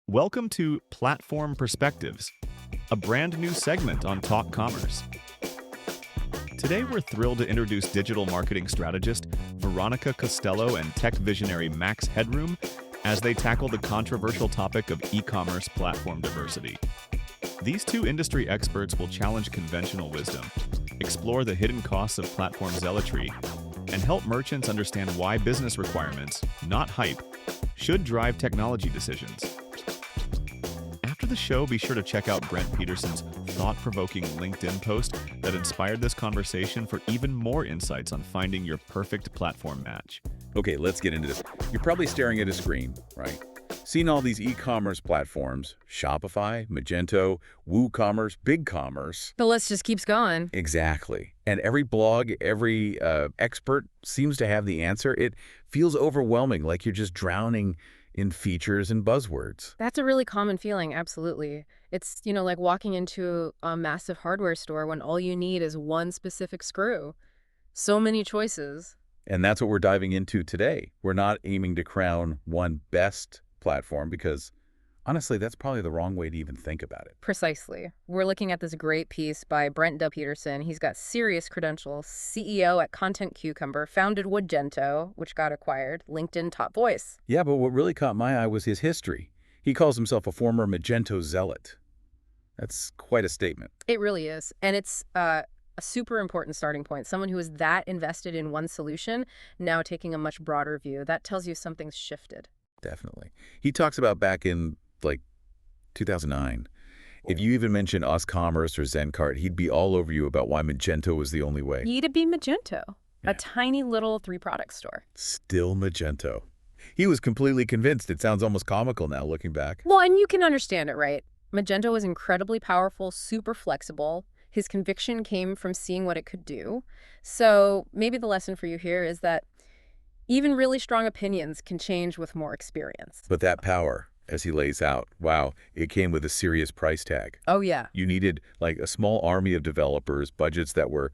Welcome to Platform Perspectives, a brand new segment on Talk Commerce. Today, we're thrilled to introduce digital marketing strategist Veronica Costello and tech visionary Max Headroom as they tackle the controversial topic of e-commerce platform diversity. These two industry experts will challenge conventional wisdom, explore the hidden costs of platform zealotry, and help merchants understand why business requirements, not hype, should drive technology decisions. After the show, be sure to check out Brent Peterson's thought-provoking LinkedIn post that inspired this conversation for even more insights on finding your perfect platform match. Okay, let's get into this. You're probably staring at a screen, right? Seeing all these e-commerce platforms, Shopify, Magento, WooCommerce, BigCommerce. The list just keeps going. Exactly. And every blog, every expert seems to have the answer. It feels overwhelming, like you're just drowning in features and buzzwords. That's a really common feeling, absolutely. It's, like walking into a massive hardware store when all you need is one specific screw. So many choices. And that's what we're diving into today. We're not aiming to crown one best platform because, honestly, that's probably the wrong way to even think about it. Precisely. We're looking at this great piece by Brent Peterson. He's got serious credentials, CEO at Content Cucumber, founded Magento, which got acquired, LinkedIn top voice. Yeah, but what really caught my eye was his history. He calls himself a former Magento zealot. That's quite a statement. It really is. And it's a super important starting point. Someone who is that invested in one solution, now taking a much broader view. That tells you something's shifted. Definitely. He talks about back in, 2009. If you even mention Commerce or Zencart, he'd be all over you about why Magento was the only way. He'd be Magento, Yeah. a tiny little three-product store. Still Magento. He was completely convinced. It sounds almost comical now, looking back. Well, and you can understand it, right? Magento was incredibly powerful, super flexible. His conviction came from seeing what it could do. So maybe the lesson for you here is that even really strong opinions can change with more experience. But that power, as he lays out, wow, it came with a serious price tag. Oh, yeah. You needed a small army of developers, budgets that were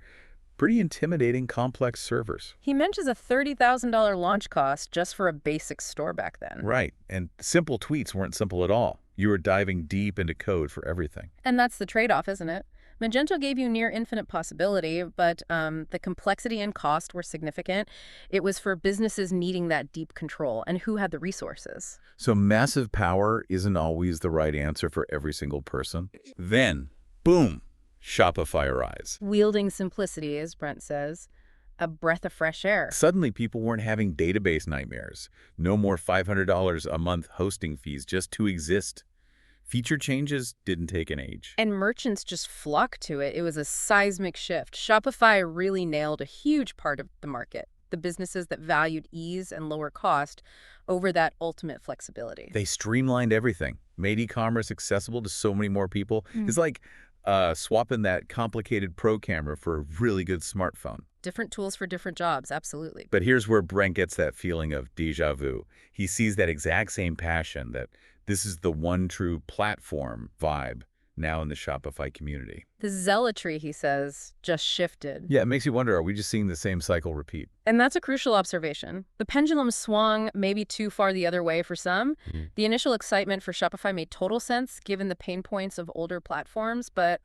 pretty intimidating, complex servers. He mentions a $30,000 launch cost just for a basic store back then. Right, and simple tweets weren't simple at all. You were diving deep into code for everything. And that's the trade-off, isn't it? Magento gave you near infinite possibility, but the complexity and cost were significant. It was for businesses needing that deep control, and who had the resources. So massive power isn't always the right answer for every single person. Then, boom, Shopify arrives. Wielding simplicity, as Brent says, a breath of fresh air. Suddenly, people weren't having database nightmares. No more $500 a month hosting fees just to exist. Feature changes didn't take an age. And merchants just flocked to it. It was a seismic shift. Shopify really nailed a huge part of the market, the businesses that valued ease and lower cost over that ultimate flexibility. They streamlined everything, made e-commerce accessible to so many more people. It's like swapping that complicated pro camera for a really good smartphone. Different tools for different jobs, absolutely. But here's where Brent gets that feeling of déjà vu. He sees that exact same passion, that this is the one true platform vibe now in the Shopify community. The zealotry, he says, just shifted. Yeah, it makes you wonder, are we just seeing the same cycle repeat? And that's a crucial observation. The pendulum swung maybe too far the other way for some. The initial excitement for Shopify made total sense given the pain points of older platforms, but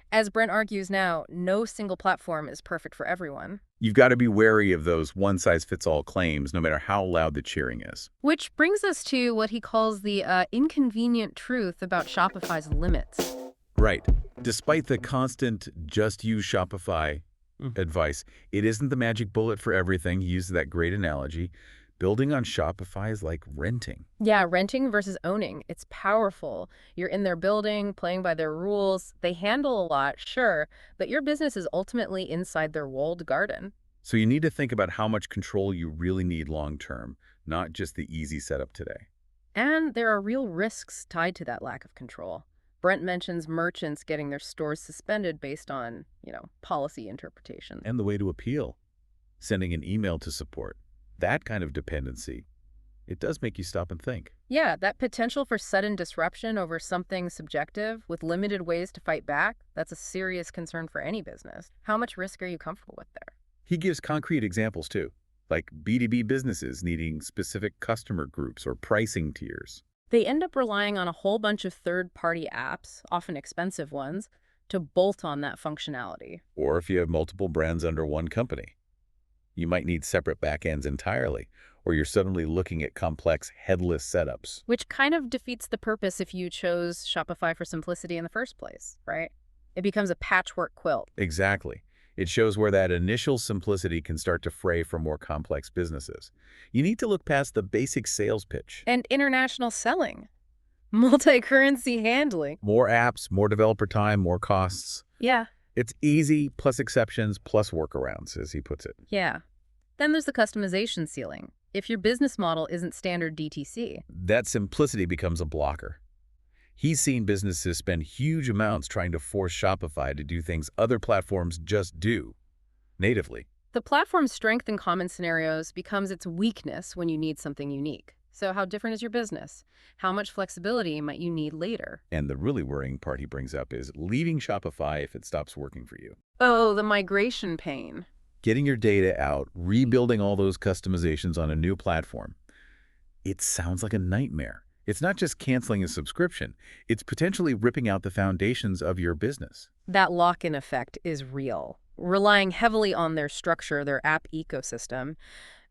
as Brent argues now, no single platform is perfect for everyone. You've got to be wary of those one-size-fits-all claims, no matter how loud the cheering is. Which brings us to what he calls the inconvenient truth about Shopify's limits. Right. Despite the constant just use Shopify advice, it isn't the magic bullet for everything. He uses that great analogy. Building on Shopify is like renting. Yeah, renting versus owning. It's powerful. You're in their building, playing by their rules. They handle a lot, sure, but your business is ultimately inside their walled garden. So you need to think about how much control you really need long-term, not just the easy setup today. And there are real risks tied to that lack of control. Brent mentions merchants getting their stores suspended based on, policy interpretation. And the way to appeal, sending an email to support. That kind of dependency, it does make you stop and think. Yeah, that potential for sudden disruption over something subjective with limited ways to fight back, that's a serious concern for any business. How much risk are you comfortable with there? He gives concrete examples too, like B2B businesses needing specific customer groups or pricing tiers. They end up relying on a whole bunch of third-party apps, often expensive ones, to bolt on that functionality. Or if you have multiple brands under one company, you might need separate backends entirely, or you're suddenly looking at complex headless setups. Which kind of defeats the purpose if you chose Shopify for simplicity in the first place, right? It becomes a patchwork quilt. Exactly. It shows where that initial simplicity can start to fray for more complex businesses. You need to look past the basic sales pitch. And international selling, multi-currency handling. More apps, more developer time, more costs. Yeah, It's easy plus exceptions plus workarounds, as he puts it. yeah. Then there's the customization ceiling. If your business model isn't standard DTC, That simplicity becomes a blocker. He's seen businesses spend huge amounts trying to force Shopify to do things other platforms just do, natively. the platform's strength in common scenarios becomes its weakness when you need something unique. So how different is your business? How much flexibility might you need later? And the really worrying part he brings up is leaving Shopify if it stops working for you. Oh, the migration pain. Getting your data out, rebuilding all those customizations on a new platform. It sounds like a nightmare. It's not just canceling a subscription. It's potentially ripping out the foundations of your business. That lock-in effect is real. Relying heavily on their structure, their app ecosystem,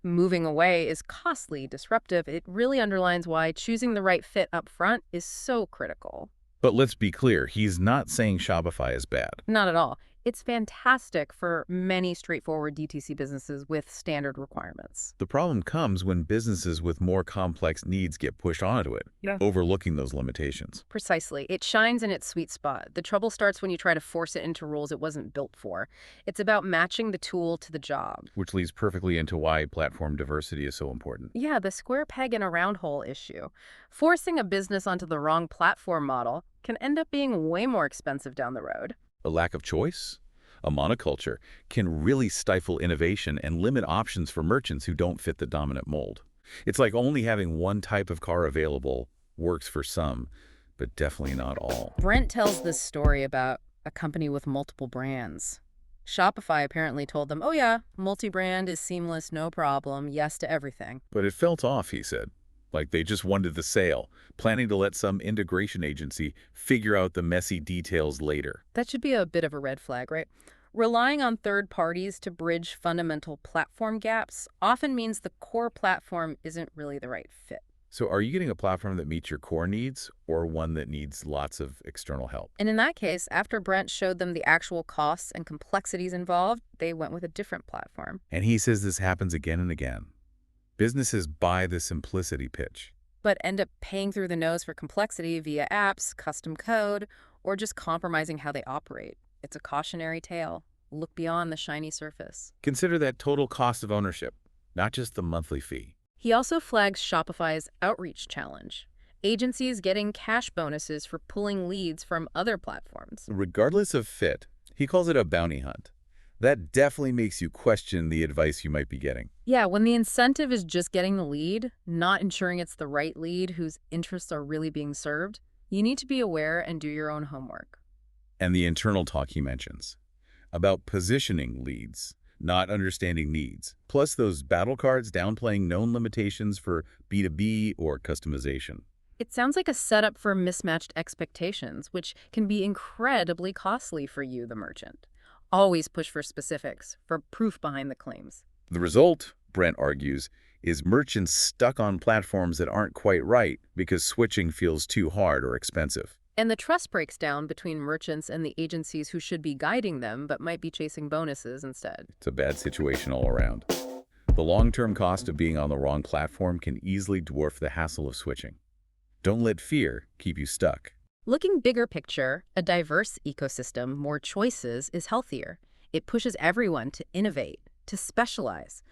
moving away is costly, disruptive. It really underlines why choosing the right fit up front is so critical. But let's be clear, he's not saying Shopify is bad. Not at all. It's fantastic for many straightforward DTC businesses with standard requirements. The problem comes when businesses with more complex needs get pushed onto it, overlooking those limitations. Precisely. It shines in its sweet spot. The trouble starts when you try to force it into roles it wasn't built for. It's about matching the tool to the job. Which leads perfectly into why platform diversity is so important. Yeah, the square peg in a round hole issue. Forcing a business onto the wrong platform model can end up being way more expensive down the road. A lack of choice, a monoculture, can really stifle innovation and limit options for merchants who don't fit the dominant mold. It's like only having one type of car available works for some, but definitely not all. Brent tells this story about a company with multiple brands. Shopify apparently told them, oh yeah, multi-brand is seamless, no problem, yes to everything. But it felt off, he said. Like they just wanted the sale, planning to let some integration agency figure out the messy details later. That should be a bit of a red flag, right? Relying on third parties to bridge fundamental platform gaps often means the core platform isn't really the right fit. So are you getting a platform that meets your core needs or one that needs lots of external help? And in that case, after Brent showed them the actual costs and complexities involved, they went with a different platform. And he says this happens again and again. Businesses buy the simplicity pitch, but end up paying through the nose for complexity via apps, custom code, or just compromising how they operate. It's a cautionary tale. Look beyond the shiny surface. Consider that total cost of ownership, not just the monthly fee. He also flags Shopify's outreach challenge. Agencies getting cash bonuses for pulling leads from other platforms. Regardless of fit, he calls it a bounty hunt. That definitely makes you question the advice you might be getting. Yeah, when the incentive is just getting the lead, not ensuring it's the right lead whose interests are really being served, you need to be aware and do your own homework. And the internal talk he mentions about positioning leads, not understanding needs, plus those battle cards downplaying known limitations for B2B or customization. It sounds like a setup for mismatched expectations, which can be incredibly costly for you, the merchant. Always push for specifics, for proof behind the claims. The result, Brent argues, is merchants stuck on platforms that aren't quite right because switching feels too hard or expensive. And the trust breaks down between merchants and the agencies who should be guiding them but might be chasing bonuses instead. It's a bad situation all around. The long-term cost of being on the wrong platform can easily dwarf the hassle of switching. Don't let fear keep you stuck. Looking bigger picture, a diverse ecosystem, more choices, is healthier. It pushes everyone to innovate, to specialize.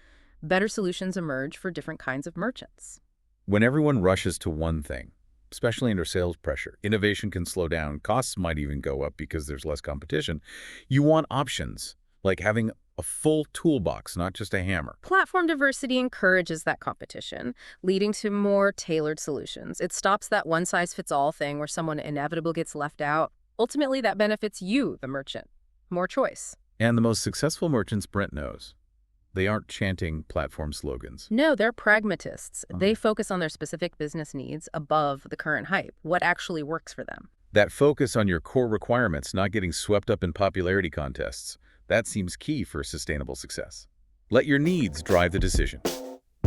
Better solutions emerge for different kinds of merchants. When everyone rushes to one thing, especially under sales pressure, innovation can slow down, costs might even go up because there's less competition. You want options, like having a full toolbox, not just a hammer. Platform diversity encourages that competition, leading to more tailored solutions. It stops that one-size-fits-all thing where someone inevitably gets left out. Ultimately, that benefits you, the merchant. More choice. And the most successful merchants Brent knows, They aren't chanting platform slogans. No, they're pragmatists. Oh. They focus on their specific business needs above the current hype, what actually works for them. That focus on your core requirements, not getting swept up in popularity contests, that seems key for sustainable success. Let your needs drive the decision.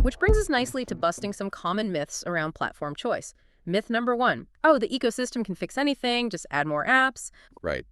Which brings us nicely to busting some common myths around platform choice. Myth number 1, oh, the ecosystem can fix anything, just add more apps. Right.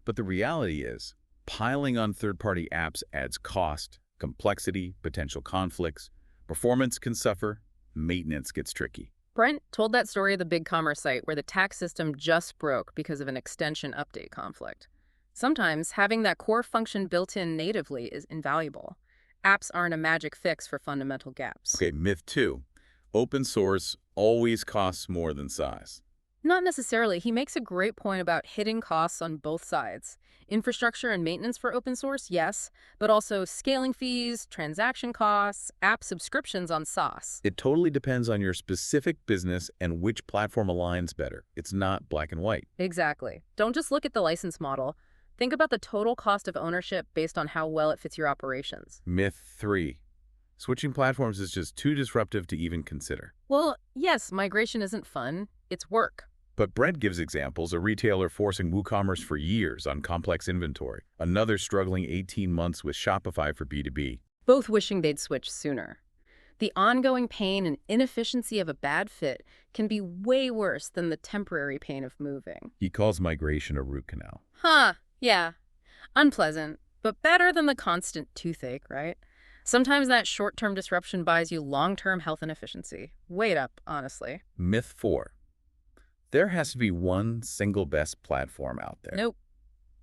But the reality is, piling on third-party apps adds cost, complexity, potential conflicts. Performance can suffer. Maintenance gets tricky. Brent told that story of the big commerce site where the tax system just broke because of an extension update conflict. Sometimes having that core function built in natively is invaluable. Apps aren't a magic fix for fundamental gaps. Okay, myth 2. Open source always costs more than size. Not necessarily. He makes a great point about hidden costs on both sides. Infrastructure and maintenance for open source, yes, but also scaling fees, transaction costs, app subscriptions on SaaS. It totally depends on your specific business and which platform aligns better. It's not black and white. Exactly. Don't just look at the license model. Think about the total cost of ownership based on how well it fits your operations. Myth 3. Switching platforms is just too disruptive to even consider. Well, yes, migration isn't fun. It's work. But Brent gives examples, a retailer forcing WooCommerce for years on complex inventory, another struggling 18 months with Shopify for B2B. Both wishing they'd switch sooner. The ongoing pain and inefficiency of a bad fit can be way worse than the temporary pain of moving. He calls migration a root canal. Huh, yeah. Unpleasant, but better than the constant toothache, right? Sometimes that short-term disruption buys you long-term health and efficiency. Wait up, honestly. Myth 4. There has to be one single best platform out there. Nope.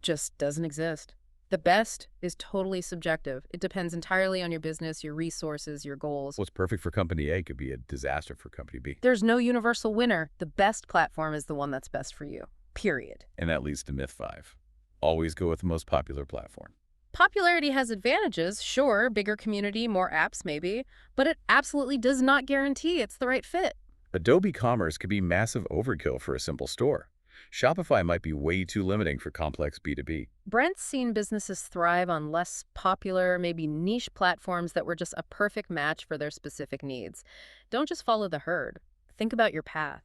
Just doesn't exist. The best is totally subjective. It depends entirely on your business, your resources, your goals. What's perfect for company A could be a disaster for company B. There's no universal winner. The best platform is the one that's best for you. Period. And that leads to myth 5. Always go with the most popular platform. Popularity has advantages, sure, bigger community, more apps maybe, but it absolutely does not guarantee it's the right fit. Adobe Commerce could be massive overkill for a simple store. Shopify might be way too limiting for complex B2B. Brent's seen businesses thrive on less popular, maybe niche platforms that were just a perfect match for their specific needs. Don't just follow the herd. Think about your path.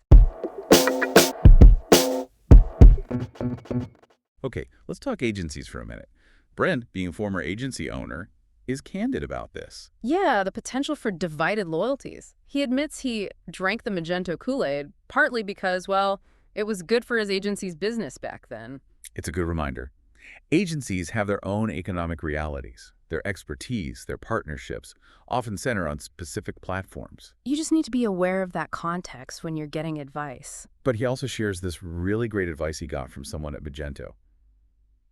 Okay, let's talk agencies for a minute. Brent, being a former agency owner, is candid about this. Yeah, the potential for divided loyalties. He admits he drank the Magento Kool-Aid, partly because, well, it was good for his agency's business back then. It's a good reminder. Agencies have their own economic realities. Their expertise, their partnerships, often center on specific platforms. You just need to be aware of that context when you're getting advice. But he also shares this really great advice he got from someone at Magento.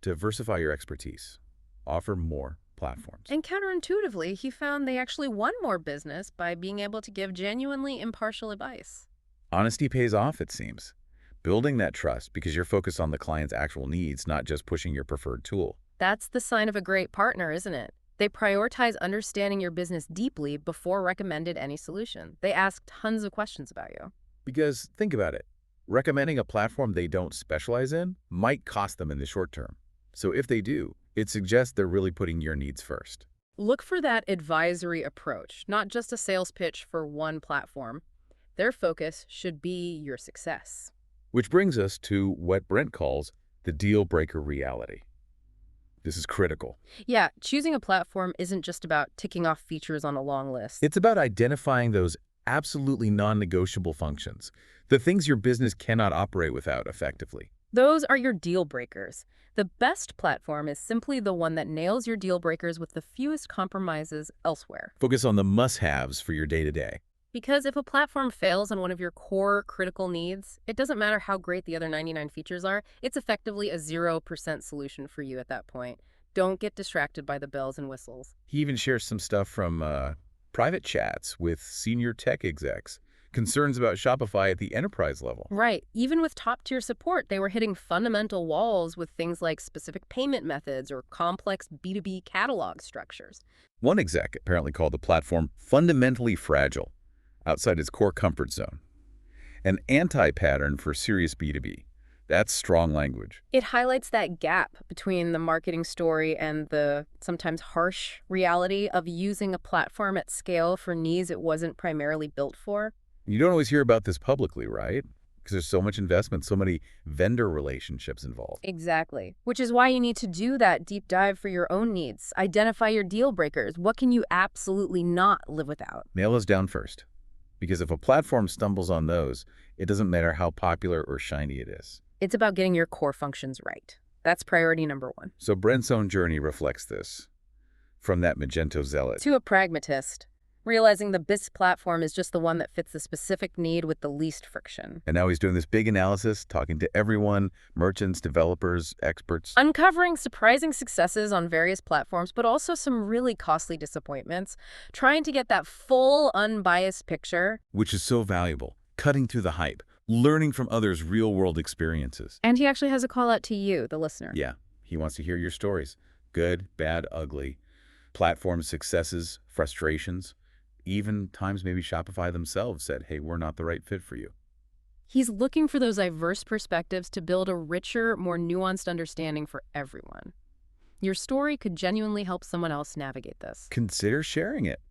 Diversify your expertise. Offer more platforms. And counterintuitively, he found they actually won more business by being able to give genuinely impartial advice. Honesty pays off, it seems. Building that trust because you're focused on the client's actual needs, not just pushing your preferred tool. That's the sign of a great partner, isn't it? They prioritize understanding your business deeply before recommending any solution. They ask tons of questions about you. Because think about it. Recommending a platform they don't specialize in might cost them in the short term. So if they do, it suggests they're really putting your needs first. Look for that advisory approach, not just a sales pitch for one platform. Their focus should be your success. Which brings us to what Brent calls the deal breaker reality. This is critical. Yeah, choosing a platform isn't just about ticking off features on a long list. It's about identifying those absolutely non-negotiable functions, the things your business cannot operate without effectively. Those are your deal breakers. The best platform is simply the one that nails your deal breakers with the fewest compromises elsewhere. Focus on the must-haves for your day-to-day. Because if a platform fails on one of your core critical needs, it doesn't matter how great the other 99 features are, it's effectively a 0% solution for you at that point. Don't get distracted by the bells and whistles. He even shares some stuff from private chats with senior tech execs, concerns about Shopify at the enterprise level. Right. Even with top-tier support, they were hitting fundamental walls with things like specific payment methods or complex B2B catalog structures. One exec apparently called the platform fundamentally fragile, outside its core comfort zone. An anti-pattern for serious B2B. That's strong language. It highlights that gap between the marketing story and the sometimes harsh reality of using a platform at scale for needs it wasn't primarily built for. You don't always hear about this publicly, right? Because there's so much investment, so many vendor relationships involved. Exactly. Which is why you need to do that deep dive for your own needs. Identify your deal breakers. What can you absolutely not live without? Nail those down first. Because if a platform stumbles on those, it doesn't matter how popular or shiny it is. It's about getting your core functions right. That's priority number one. So Brent's own journey reflects this. From that Magento zealot To a pragmatist, realizing the best platform is just the one that fits the specific need with the least friction. And now he's doing this big analysis, talking to everyone, merchants, developers, experts. Uncovering surprising successes on various platforms, but also some really costly disappointments. Trying to get that full, unbiased picture. Which is so valuable. Cutting through the hype. Learning from others' real-world experiences. And he actually has a call out to you, the listener. Yeah, he wants to hear your stories. Good, bad, ugly. Platform successes, frustrations. Even times maybe Shopify themselves said, hey, we're not the right fit for you. He's looking for those diverse perspectives to build a richer, more nuanced understanding for everyone. Your story could genuinely help someone else navigate this. Consider sharing it.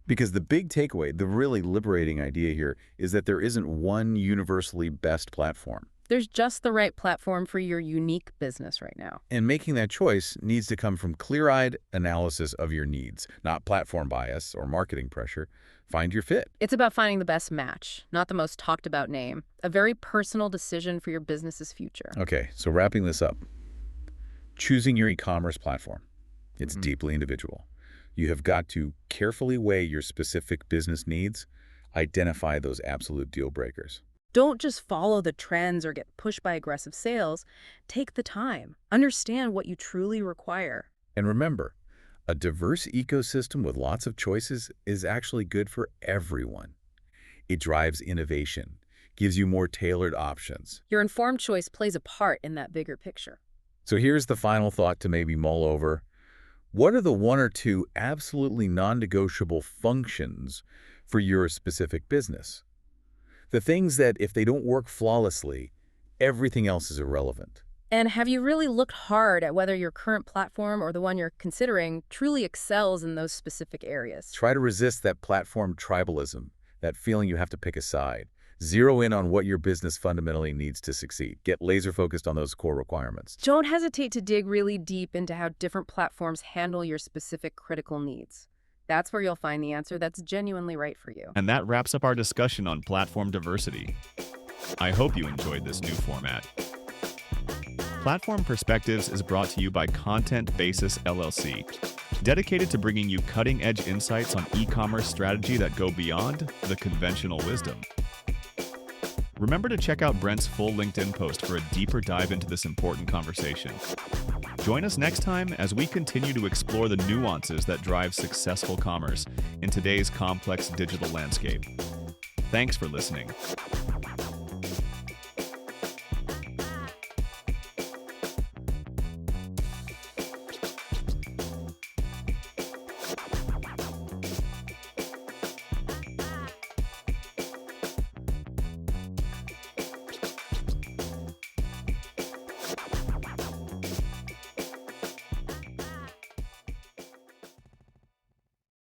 Because the big takeaway, the really liberating idea here, is that there isn't one universally best platform. There's just the right platform for your unique business right now. And making that choice needs to come from clear-eyed analysis of your needs, not platform bias or marketing pressure. Find your fit. It's about finding the best match, not the most talked about name. A very personal decision for your business's future. Okay, so wrapping this up. Choosing your e-commerce platform. It's deeply individual. You have got to carefully weigh your specific business needs, identify those absolute deal breakers. Don't just follow the trends or get pushed by aggressive sales. Take the time. Understand what you truly require. And remember, a diverse ecosystem with lots of choices is actually good for everyone. It drives innovation, gives you more tailored options. Your informed choice plays a part in that bigger picture. So here's the final thought to maybe mull over. What are the one or two absolutely non-negotiable functions for your specific business? The things that, if they don't work flawlessly, everything else is irrelevant. And have you really looked hard at whether your current platform or the one you're considering truly excels in those specific areas? Try to resist that platform tribalism, that feeling you have to pick a side. Zero in on what your business fundamentally needs to succeed. Get laser-focused on those core requirements. Don't hesitate to dig really deep into how different platforms handle your specific critical needs. That's where you'll find the answer that's genuinely right for you. And that wraps up our discussion on platform diversity. I hope you enjoyed this new format. Platform Perspectives is brought to you by Content Basis LLC, dedicated to bringing you cutting-edge insights on e-commerce strategy that go beyond the conventional wisdom. Remember to check out Brent's full LinkedIn post for a deeper dive into this important conversation. Join us next time as we continue to explore the nuances that drive successful commerce in today's complex digital landscape. Thanks for listening.